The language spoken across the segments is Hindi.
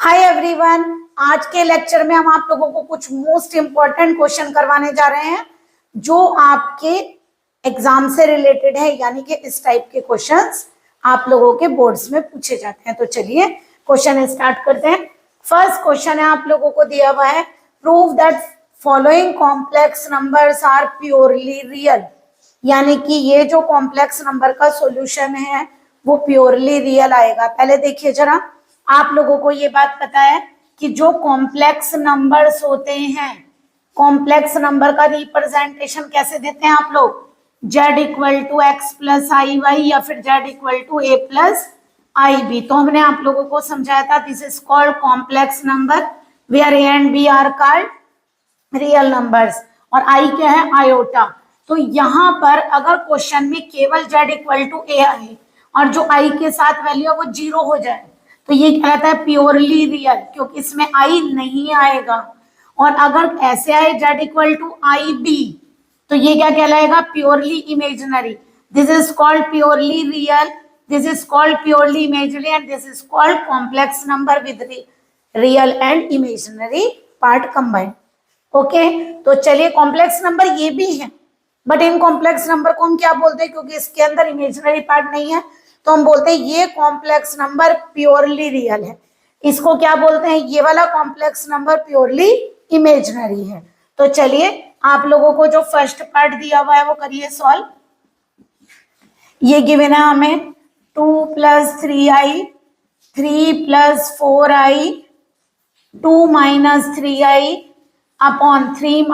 हाय एवरीवन, आज के लेक्चर में हम आप लोगों को कुछ मोस्ट इम्पोर्टेंट क्वेश्चन करवाने जा रहे हैं जो आपके एग्जाम से रिलेटेड है, यानी कि इस टाइप के क्वेश्चंस आप लोगों के बोर्ड्स में पूछे जाते हैं। तो चलिए क्वेश्चन स्टार्ट करते हैं। फर्स्ट क्वेश्चन है आप लोगों को दिया हुआ है, prove that following complex numbers are purely real, यानी कि ये जो कॉम्प्लेक्स नंबर का सॉल्यूशन है वो प्योरली रियल आएगा। पहले देखिए जरा, आप लोगों को ये बात पता है कि जो कॉम्प्लेक्स नंबर्स होते हैं, कॉम्प्लेक्स नंबर का रिप्रेजेंटेशन कैसे देते हैं आप लोग, z equal to x plus i y या फिर z equal to a plus i b. तो हमने आप लोगों को समझाया था this is called complex number where a and b are called real numbers, और आई क्या है, आयोटा। तो यहाँ पर अगर क्वेश्चन में केवल z इक्वल टू ए आए और जो आई के साथ वैल्यू है वो 0 हो जाए तो ये कहता है प्योरली रियल, क्योंकि इसमें आई नहीं आएगा। और अगर ऐसे आए z equal to i b तो ये क्या कहलाएगा, purely imaginary. This is called purely real, this is called purely imaginary and this is called complex number with real and imaginary part combined. Okay, तो चलिए कॉम्प्लेक्स नंबर ये भी है, बट इन कॉम्प्लेक्स नंबर को हम क्या बोलते हैं, क्योंकि इसके अंदर इमेजिनरी पार्ट नहीं है तो हम बोलते हैं ये कॉम्प्लेक्स नंबर प्योरली रियल है। इसको क्या बोलते हैं, ये वाला कॉम्प्लेक्स नंबर प्योरली इमेजिनरी है। तो चलिए आप लोगों को जो फर्स्ट पार्ट दिया हुआ है वो करिए सॉल्व। ये गिवन है हमें 2 + 3i, 3 + 4i, 2 - 3i upon 3 -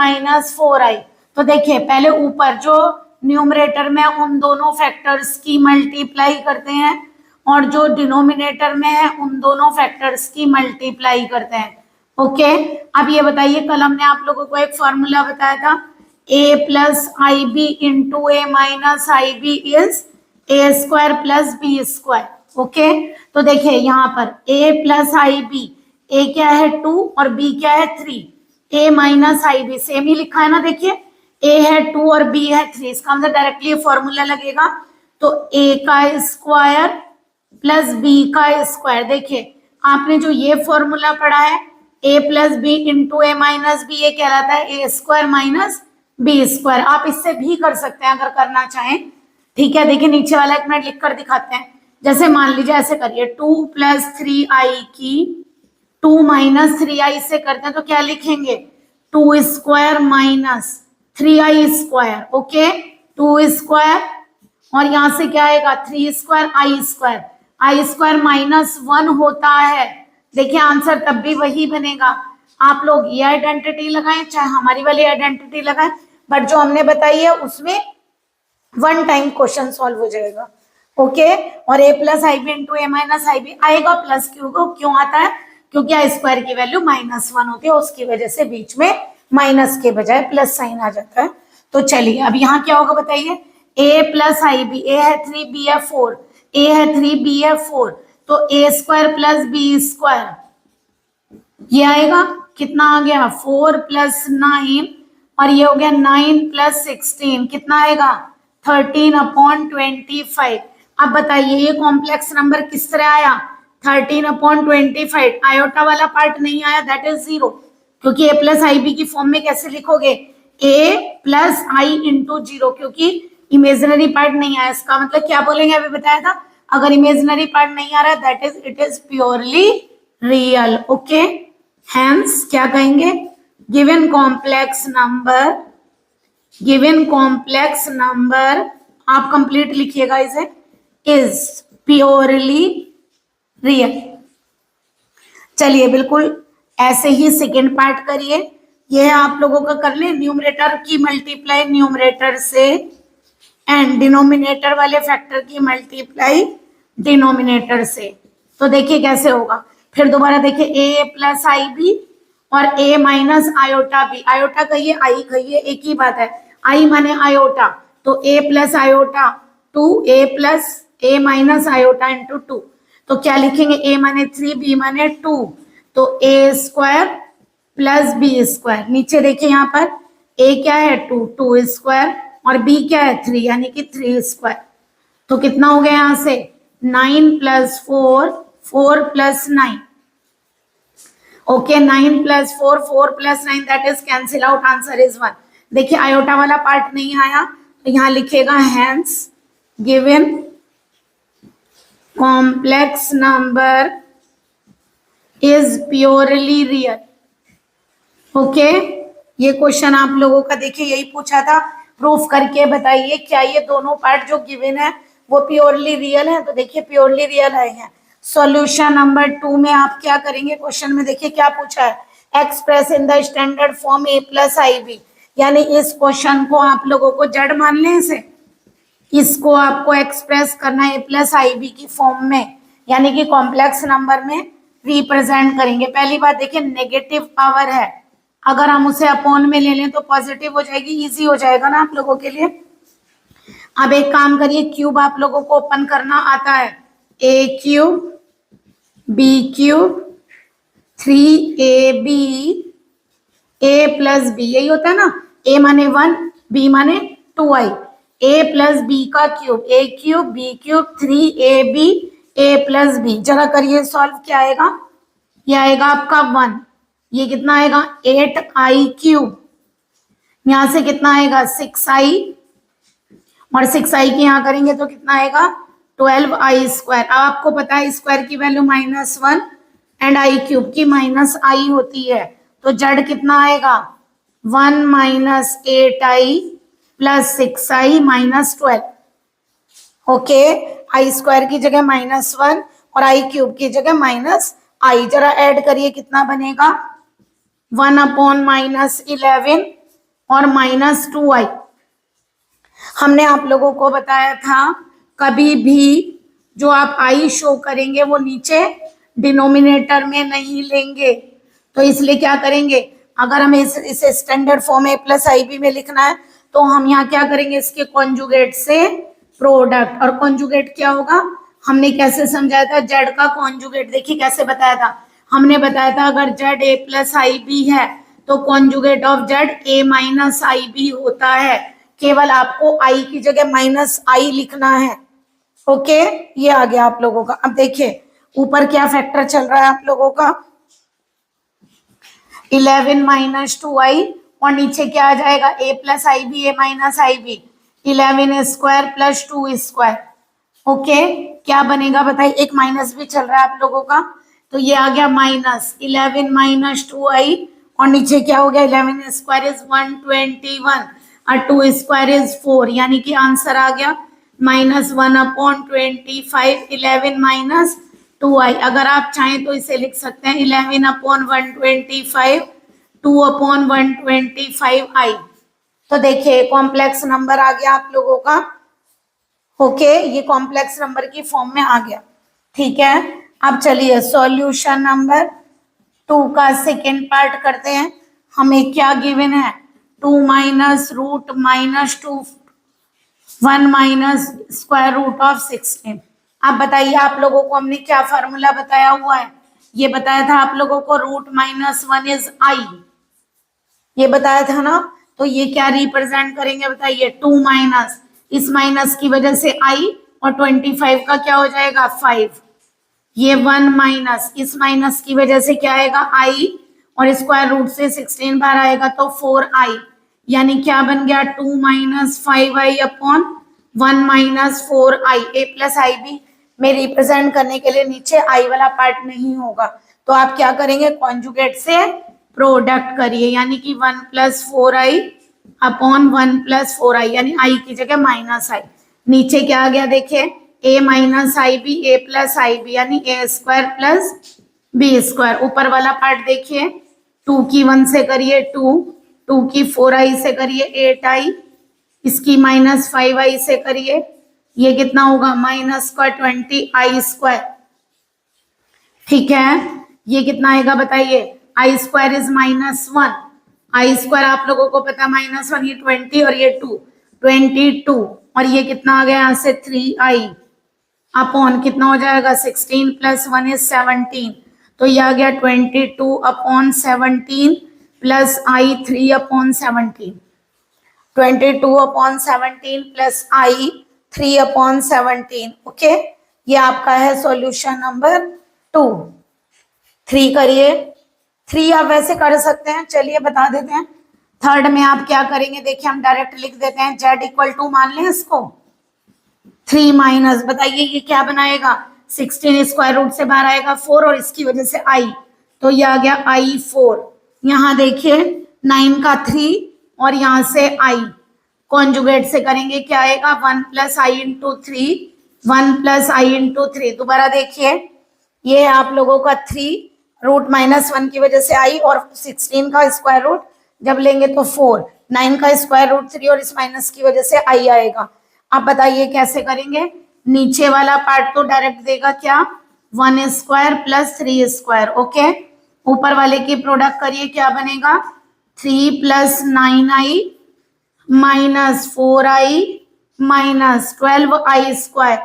4i। तो देखिए पहले ऊपर जो न्यूमरेटर में उन दोनों फैक्टर्स की मल्टीप्लाई करते हैं और जो डिनोमिनेटर में है उन दोनों फैक्टर्स की मल्टीप्लाई करते हैं। ओके, अब ये बताइए, कल हमने आप लोगों को एक फॉर्मूला बताया था, a + ib into a - ib is a² + b²। Okay, तो देखिए यहाँ पर a + ib, a क्या है 2 और b क्या है 3, a - ib सेम ही लिखा है ना, देखिए a है 2 और b है 3, इसका मतलब डायरेक्टली फॉर्मूला लगेगा। तो a का स्क्वायर प्लस b का स्क्वायर, देखिए आपने जो ये फॉर्मूला पढ़ा है a + b into a - b, ये कहलाता है a² - b²। आप इससे भी कर सकते हैं अगर करना चाहें, ठीक है। देखिए नीचे वाला एक मिनट लिख कर दिखाते हैं। जैसे मान लीजिए ऐसे करिए, 2 + 3i की 2 - 3i से करते हैं तो क्या लिखेंगे, 2² - 3i²। ओके, 2² और यहां से क्या आएगा 3² i², i² -1 होता है। देखिए आंसर तब भी वही बनेगा। आप लोग ये आइडेंटिटी लगाएं चाहे हमारी वाली आइडेंटिटी लगाएं, बट जो हमने बताई है उसमें वन टाइम क्वेश्चन सॉल्व हो जाएगा। ओके, और a + ib into a - ib आएगा प्लस, क्यों आता है, क्योंकि i² की वैल्यू -1 होती है, उसकी वजह से बीच में माइनस के बजाय प्लस साइन आ जाता है। तो चलिए अब यहाँ क्या होगा बताइए, a + ib, a है 3 b है 4, a है 3 b है 4, तो a² + b², ये आएगा कितना आ गया 4 + 9 और ये हो गया 9 + 16, कितना आएगा 13/25। अब बताइए ये कॉम्प्लेक्स नंबर किस तरह आया, 13/25, आयोटा वाला पार्ट नहीं आया, दैट इज 0, क्योंकि a + ib की फॉर्म में कैसे लिखोगे, a + i इंटू 0, क्योंकि इमेजिनरी पार्ट नहीं आया। इसका मतलब क्या बोलेंगे, अभी बताया था, अगर इमेजिनरी पार्ट नहीं आ रहा है that is it is purely real. Okay, hence क्या कहेंगे, गिवन कॉम्प्लेक्स नंबर आप कंप्लीट लिखिएगा इसे, इज प्योरली रियल। चलिए बिल्कुल ऐसे ही सेकेंड पार्ट करिए, यह आप लोगों का कर ले, न्यूमरेटर की मल्टीप्लाई न्यूमरेटर से एंड डिनोमिनेटर वाले फैक्टर की मल्टीप्लाई डिनोमिनेटर से। तो देखिए कैसे होगा, फिर दोबारा देखिए a + ib और a - आयोटा b, आयोटा कहिए आई कहिए एक ही बात है, आई माने आयोटा, तो a + iota 2, a - iota into 2, तो क्या लिखेंगे, a माने 3 b माने 2, तो a² + b²। नीचे देखिए यहाँ पर a क्या है 2, 2² और b क्या है 3, यानी कि 3²। तो कितना हो गया यहाँ से 9 + 4, 4 + 9, okay 9 plus 4, 4 plus 9 that is cancel out, answer is 1। देखिए आयोटा वाला पार्ट नहीं आया तो यहाँ लिखेगा hence given complex number is purely real. Okay ये क्वेश्चन आप लोगों का देखिए यही पूछा था, प्रूफ करके बताइए क्या ये दोनों पार्ट जो गिवन है वो प्योरली रियल है। तो देखिए प्योरली रियल आए हैं। सॉल्यूशन नंबर 2 में आप क्या करेंगे, क्वेश्चन में देखिए क्या पूछा है, express in the standard form a plus i b, यानी इस क्वेश्चन को आप लोगों को जड़ मान लें से, इसको आपको एक्सप्रेस करना है ए प्लस आई बी की फॉर्म में, यानी कि कॉम्प्लेक्स नंबर में रिप्रेजेंट करेंगे। पहली बात देखिए नेगेटिव पावर है, अगर हम उसे अपॉन में ले लें तो पॉजिटिव हो जाएगी, इजी हो जाएगा ना आप लोगों के लिए। अब एक काम करिए, क्यूब आप लोगों को ओपन करना आता है, ए क्यूब बी क्यूब 3ab ए प्लस बी, यही होता है ना, ए माने 1 बी माने 2i, ए प्लस बी का क्यूब, ए क्यूब बी क्यूब 3ab ए प्लस बी। जरा करिए सॉल्व, क्या आएगा, ये आएगा आपका 1, ये कितना आएगा 8i क्यूब, यहां से कितना आएगा 6i, और 6i की यहाँ करेंगे तो कितना आएगा 12i स्क्वायर। अब आपको पता है स्क्वायर की वैल्यू -1 एंड आई क्यूब की -i होती है, तो जड़ कितना आएगा 1 minus 8i plus 6i minus 12। Okay I square की जगह -1 और आई क्यूब की जगह -i, जरा ऐड करिए कितना बनेगा 1 अपॉन -11 और -2i। हमने आप लोगों को बताया था कभी भी जो आप आई शो करेंगे वो नीचे डिनोमिनेटर में नहीं लेंगे, तो इसलिए क्या करेंगे, अगर हमें इसे standard form a plus i B में लिखना है तो हम यहाँ क्या करेंगे, इसके कॉन्जुगेट से प्रोडक्ट, और कॉन्जुगेट क्या होगा हमने कैसे समझाया था, जेड का कॉन्जुगेट देखिए कैसे बताया था, हमने बताया था अगर z a plus i b है तो conjugate of z a minus i b होता है, केवल आपको आई की जगह -i लिखना है। ओके ये आ गया आप लोगों का। अब देखिए ऊपर क्या फैक्टर चल रहा है आप लोगों का 11 माइनस 2i, और नीचे क्या आ जाएगा a plus i b a minus i b, 11 square plus 2 square. Okay क्या बनेगा बताइए, एक माइनस भी चल रहा है आप लोगों का, तो ये आ गया -11 माइनस 2i, और नीचे क्या हो गया 11 स्क्वायर इज 121 और 2 स्क्वायर इज 4, यानी कि आंसर आ गया -1 अपॉन 25, 11 माइनस 2i। अगर आप चाहें तो इसे लिख सकते हैं 11 अपॉन 125 2 अपॉन 125i। तो देखिए कॉम्प्लेक्स नंबर आ गया आप लोगों का। ओके ये कॉम्प्लेक्स नंबर की फॉर्म में आ गया, ठीक है। अब चलिए सॉल्यूशन नंबर 2 का सेकेंड पार्ट करते हैं। हमें क्या गिवन है 2 minus root -2 1 minus square root of 16। आप बताइए आप लोगों को हमने क्या फार्मूला बताया हुआ है, ये बताया था आप लोगों को √-1 इज i, ये बताया था ना, तो ये क्या रिप्रेजेंट करेंगे बताइए 2 माइनस, इस माइनस की वजह से i, और 25 का क्या हो जाएगा 5, ये 1 माइनस, इस माइनस की वजह से क्या आएगा i, और स्क्वायर रूट से 16 बार आएगा तो 4i, यानी क्या बन गया 2 minus 5i upon 1 minus 4i। A plus i B में रिप्रेजेंट करने के लिए नीचे आई वाला पार्ट नहीं होगा, तो आप क्या करेंगे कॉन्जुगेट से प्रोडक्ट करिए, यानी कि 1 plus 4i upon 1 plus 4i, यानी i की जगह -i। नीचे क्या आ गया देखिए a minus i b a plus i b, यानी a square plus b square. ऊपर वाला पार्ट देखिए 2 की 1 से करिए 2, 2 की 4i से करिए 8i, इसकी -5i से करिए, ये कितना होगा -20i स्क्वायर, ठीक है। ये कितना आएगा बताइए i square is -1, i square आप लोगों को पता -1, ये 20 और ये 2 22, और ये कितना आ गया यहाँ से 3i अपॉन कितना हो जाएगा 16 प्लस 1 इज 17, तो ये आ गया 22 upon 17 plus i 3 upon 17, 22 upon 17 plus i 3 upon 17। Okay ये आपका है सॉल्यूशन नंबर 2। 3 करिए 3 आप वैसे कर सकते हैं, चलिए बता देते हैं। थर्ड में आप क्या करेंगे, देखिए हम डायरेक्ट लिख देते हैं, z इक्वल टू मान लें इसको 3 माइनस, बताइए ये क्या बनाएगा, 16 स्क्वायर रूट से बाहर आएगा 4 और इसकी वजह से i, तो ये आ गया i4। यहाँ देखिए 9 का 3 और यहाँ से i कॉन्जुगेट से करेंगे क्या आएगा 1 प्लस आई इंटू 3, 1 प्लस आई इंटू 3। दोबारा देखिए ये आप लोगों का 3 रूट -1 की वजह से i और 16 का स्क्वायर रूट जब लेंगे तो 4, 9 का स्क्वायर रूट 3 और इस माइनस की वजह से i आएगा। आप बताइए कैसे करेंगे, नीचे वाला पार्ट तो डायरेक्ट देगा क्या 1 स्क्वायर प्लस 3 स्क्वायर, ओके। ऊपर वाले की प्रोडक्ट करिए क्या बनेगा 3 plus 9i minus 4i minus 12i square.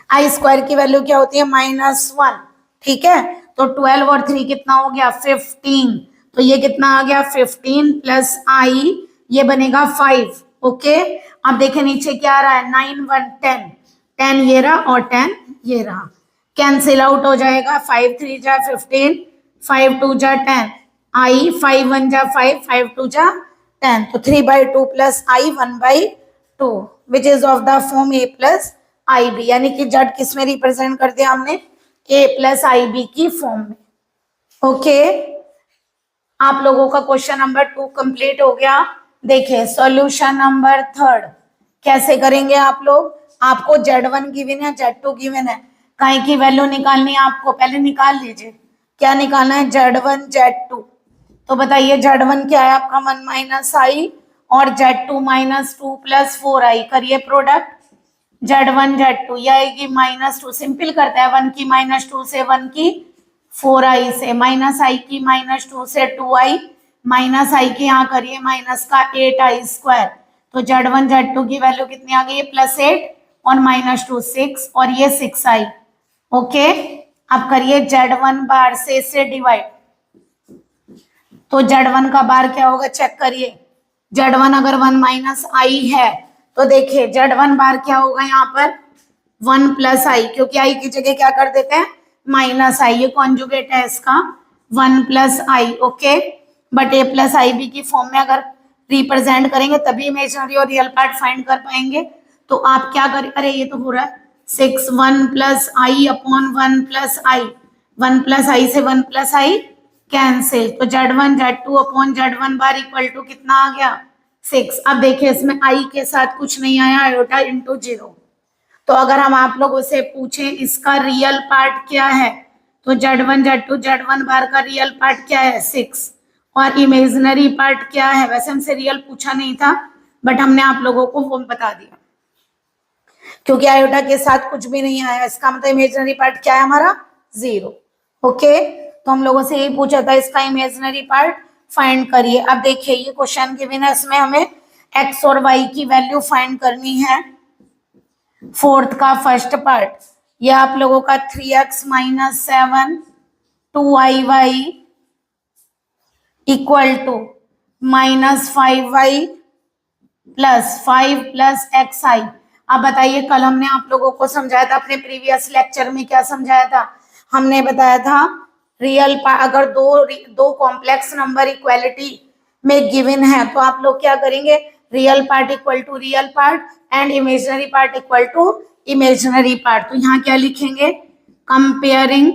I square की वैल्यू क्या होती है -1, ठीक है। तो 12 और 3 कितना हो गया 15, तो ये कितना आ गया 15 प्लस आई, ये बनेगा 5, ओके। अब देखें नीचे क्या आ रहा है 9 1 10, 10 ये रहा और 10 ये रहा, कैंसिल आउट हो जाएगा, 5 3 जा 15, 5 2 जा 10, आई 5 1 जा 5, 5 2 जा 10, तो 3/2 plus i 1/2 which is of the form a plus i b, यानी कि जड किस में रिप्रेजेंट कर दिया हमने a प्लस आई बी की फॉर्म में, ओके। आप लोगों का क्वेश्चन नंबर 2 कंप्लीट हो गया। देखिए सॉल्यूशन नंबर 3 कैसे करेंगे आप लोग, आपको Z1 गिवन है, Z2 गिवन है, काई की वैल्यू निकालनी है आपको, पहले निकाल लीजिए क्या निकालना है Z1 Z2। तो बताइए Z1 क्या है आपका 1 माइनस आई और Z2 -2 प्लस 4i, करिए प्रोडक्ट Z1 Z2, यह आएगी -2, सिंपल करता है 1 की -2 से 1 की 4i से, माइनस आई की -2 से 2i, माइनस आई की यहाँ करिए माइनस का 8i स्क्वायर, तो Z1 Z2 की वैल्यू कितनी आ गई है +8 और -2 6 और ये 6i, ओके। अब करिए Z1 बार से इससे डिवाइड, तो Z1 का बार क्या होगा चेक करिए, Z1 अगर 1 माइनस आई है तो देखिए Z1 बार क्या होगा यहाँ पर 1 प्लस आई, क्योंकि आई की जगह क्या कर देते हैं माइनस आई, ये कॉन्जुगेट है इसका 1 plus i, okay. But a plus i b की फॉर्म में अगर रिप्रेजेंट करेंगे तभी इमेजिनरी और रियल पार्ट फाइंड कर पाएंगे। तो आप क्या करें, अरे ये तो हो रहा है 6 1 प्लस आई अपॉन 1 प्लस आई, 1 प्लस आई से 1 प्लस आई कैंसिल, तो Z1 Z2 upon Z1 bar equal to कितना आ गया 6। अब देखिए इसमें आई के साथ कुछ नहीं आया, आयोटा इंटू 0। तो अगर हम आप लोगों से पूछें इसका रियल पार्ट क्या है, तो Z1 Z2 Z1 बार का रियल पार्ट क्या है 6 और इमेजिनरी पार्ट क्या है, वैसे हमसे रियल पूछा नहीं था बट हमने आप लोगों को वो बता दिया क्योंकि आयोटा के साथ कुछ भी नहीं आया, इसका मतलब इमेजिनरी पार्ट क्या है हमारा 0, ओके। तो हम लोगों से यही पूछा था इसका इमेजिनरी पार्ट फाइंड करिए। अब देखिए ये क्वेश्चन गिवन है, इसमें हमें x और y की वैल्यू फाइंड करनी है। फोर्थ का फर्स्ट पार्ट, ये आप लोगों का 3x minus 7 2iy equal to -5y plus 5 plus xi। अब बताइए कल हमने आप लोगों को समझाया था अपने प्रीवियस लेक्चर में, क्या समझाया था, हमने बताया था रियल अगर दो कॉम्प्लेक्स नंबर इक्वालिटी में गिवन है तो आप लोग क्या करेंगे, real part equal to real part and imaginary part equal to imaginary part. तो यहाँ क्या लिखेंगे, comparing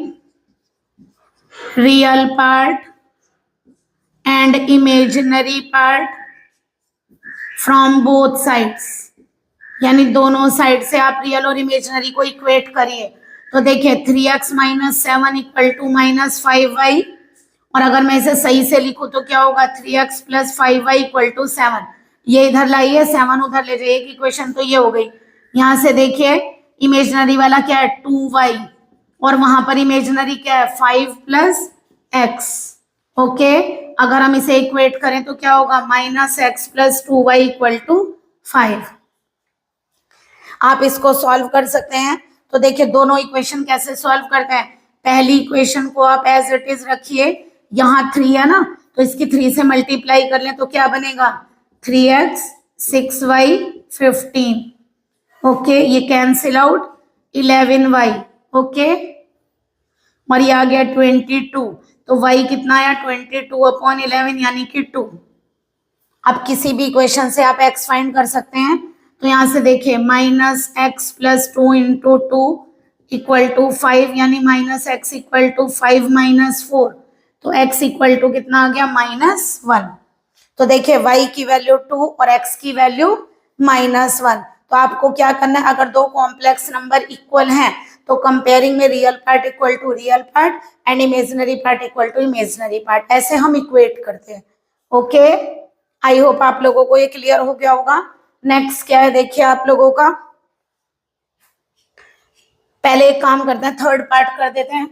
real part and imaginary part from both sides, यानी दोनों साइड से आप रियल और इमेजिनरी को इक्वेट करिए। तो देखिए 3x minus 7 equal to -5y, और अगर मैं इसे सही से लिखूं तो क्या होगा 3x plus 5y equal to 7, ये इधर लाइए 7 उधर ले जाइए, एक इक्वेशन तो ये हो गई। यहाँ से देखिए इमेजिनरी वाला क्या है 2y और वहां पर इमेजिनरी क्या है 5 प्लस x, ओके। अगर हम इसे इक्वेट करें तो क्या होगा -x plus 2y equal to 5। आप इसको सॉल्व कर सकते हैं। तो देखिए दोनों इक्वेशन कैसे सॉल्व करते हैं, पहली इक्वेशन को आप एज इट इज रखिए, यहाँ 3 है ना तो इसकी 3 से मल्टीप्लाई कर लें तो क्या बनेगा 3x 6y 15, ओके। ये कैंसिल आउट 11y, ओके, और ये आ गया 22। तो y कितना आया 22/11 यानी कि 2। अब किसी भी इक्वेशन से आप x फाइंड कर सकते हैं। तो यहां से देखिए -x + 2 × 2 = 5 यानी -x = 5 - 4। तो x = कितना आ गया -1। तो देखिए y की वैल्यू 2 और x की वैल्यू -1। तो आपको क्या करना है, अगर दो कॉम्प्लेक्स नंबर इक्वल हैं तो कंपेयरिंग में real part equal to real part and imaginary part equal to imaginary part, ऐसे हम इक्वेट करते हैं। ओके, आई होप आप लोगों को ये क्लियर हो गया होगा। नेक्स्ट क्या है देखिए आप लोगों का, पहले एक काम करते हैं, थर्ड पार्ट कर देते हैं।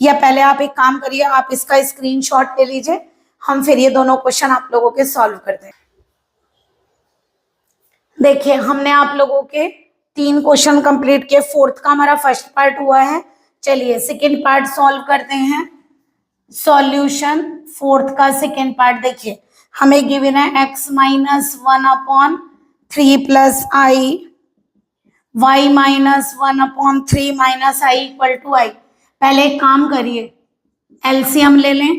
या पहले आप एक काम करिए, आप इसका स्क्रीनशॉट ले लीजिए, हम फिर ये दोनों क्वेश्चन आप लोगों के सॉल्व करते हैं। देखिए हमने आप लोगों के 3 क्वेश्चन कंप्लीट किए, फोर्थ का हमारा फर्स्ट पार्ट हुआ है। चलिए सेकंड पार्ट सॉल्व करते हैं। सॉल्यूशन फोर्थ का सेकंड पार्ट देखिए, हमें गिवन है x - 1/3 + i, y - 1/3 - i = i। पहले एक काम करिए, एलसीएम ले लें।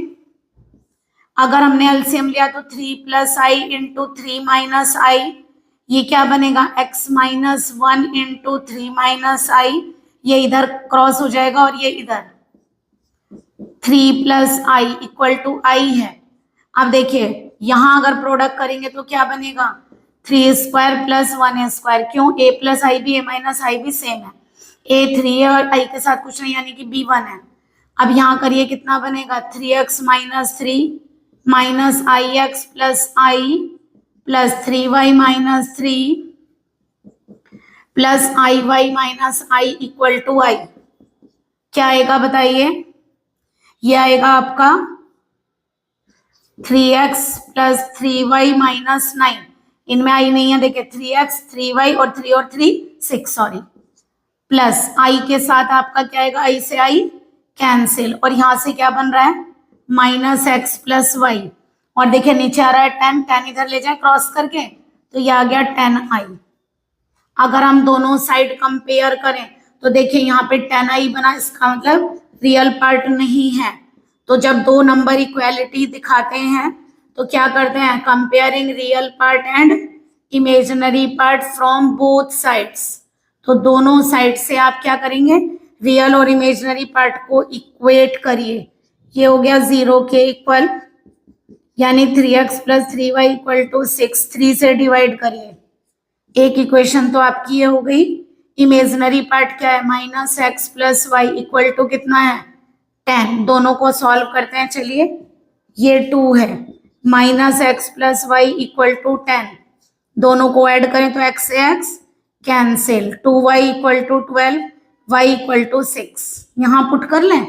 अगर हमने एलसीएम लिया तो 3 + i × 3 - i, ये क्या बनेगा x - 1 × 3 - i, ये इधर क्रॉस हो जाएगा और ये इधर 3 + i = i है। अब देखिए यहां अगर प्रोडक्ट करेंगे तो क्या बनेगा 3² + 1² क्यों, a + i भी a - i भी सेम है, a 3 है और i के साथ कुछ नहीं यानी कि b 1 है। अब यहाँ करिए कितना बनेगा 3x - 3 - ix + i + 3y - 3 + iy - i = i। क्या आएगा बताइए, ये आएगा आपका 3x + 3y - 9, इनमें i नहीं है, देखिए 3x 3y और 3 और 3 6 सॉरी, प्लस i के साथ आपका क्या आएगा, i से i कैंसिल, और यहां से क्या बन रहा है -x + y, और देखिए नीचे आ रहा है 10, 10 इधर ले जाए क्रॉस करके, तो ये आ गया 10i। अगर हम दोनों साइड कंपेयर करें तो देखिए यहाँ पे 10i बना, इसका मतलब रियल पार्ट नहीं है। तो जब दो नंबर इक्वालिटी दिखाते हैं तो क्या करते हैं, comparing real part and imaginary part from both sides. तो दोनों साइड से आप क्या करेंगे, रियल और इमेजिनरी पार्ट को इक्वेट करिए। ये हो गया 0 के इक्वल, यानी 3x + 3y = 6, 3 से डिवाइड करिए। एक इक्वेशन तो आपकी ये हो गई। इमेजिनरी पार्ट क्या है -x + y = कितना है 10, दोनों को सॉल्व करते हैं। चलिए ये 2 है, -x + y = 10, दोनों को ऐड करें तो x से x कैंसिल, 2y = 12, y = 6, यहाँ पुट कर लें,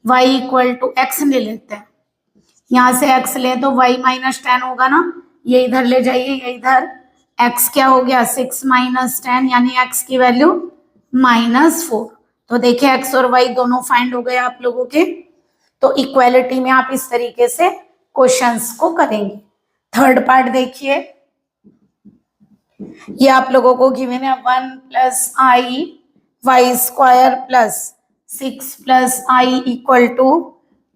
y = x ले लेते हैं, यहाँ से x ले तो y - 10 होगा ना, ये इधर ले जाइए, ये इधर x क्या हो गया 6 - 10 यानी x की वैल्यू -4। तो देखिए x और y दोनों फाइंड हो गए आप लोगों के। तो इक्वालिटी में आप इस तरीके से क्वेश्चंस को करेंगे। थर्ड पार्ट देखिए, ये आप लोगों को गिवन है 1 + i y² + 6 + i =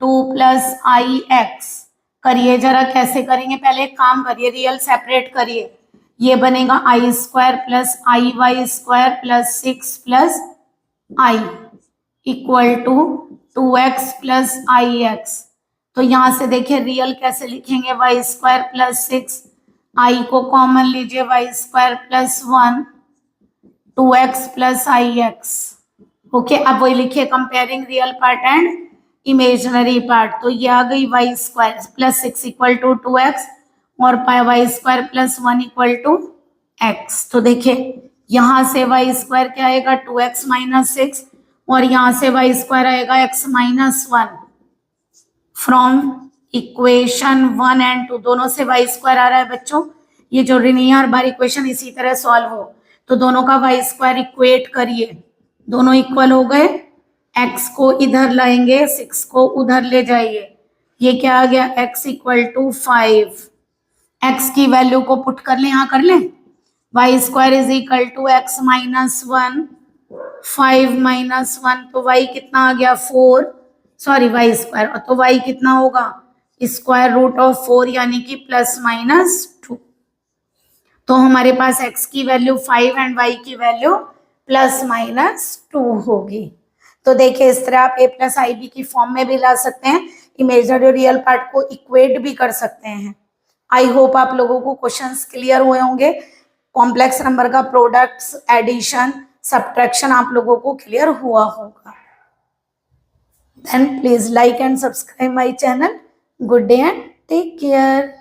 2 + ix। करिए जरा कैसे करेंगे, पहले एक काम करिए, रियल सेपरेट करिए, ये बनेगा i² + iy² + 6 + i = 2x + ix। तो यहां से देखिए रियल कैसे लिखेंगे, y² + 6, i को कॉमन लीजिए, y² + 1, 2x + ix। ओके, अब वही लिखिए comparing real part and imaginary part. तो ये आ गई y² + 6 = 2x और y² + 1 = x। तो देखिए यहां से y² क्या आएगा 2x - 6 और यहां से y² आएगा x - 1। फ्रॉम इक्वेशन 1 एंड 2 दोनों से y² आ रहा है बच्चों, ये जो नहीं हर बार इक्वेशन इसी तरह सॉल्व हो, तो दोनों का y² इक्वेट करिए, दोनों इक्वल हो गए, x को इधर लाएंगे 6 को उधर ले जाइए, ये क्या आ गया x = 5, x की वैल्यू को पुट कर लें, यहाँ कर लें, y² = x - 1, 5 - 1 तो y कितना आ गया 4, सॉरी वाई स्क्वायर, तो वाई कितना होगा स्क्वायर रूट ऑफ 4 यानी कि +-2। तो हमारे पास x की वैल्यू 5 एंड y की वैल्यू +-2 होगी। तो देखिए इस तरह आप a प्लस आई बी की फॉर्म में भी ला सकते हैं, इमेजिनरी और रियल पार्ट को इक्वेट भी कर सकते हैं। आई होप आप लोगों को क्वेश्चंस क्लियर हुए होंगे। कॉम्प्लेक्स नंबर का प्रोडक्ट्स, एडिशन, सब्ट्रैक्शन आप लोगों को क्लियर हुआ होगा। Then please like and subscribe my channel. Good day and take care.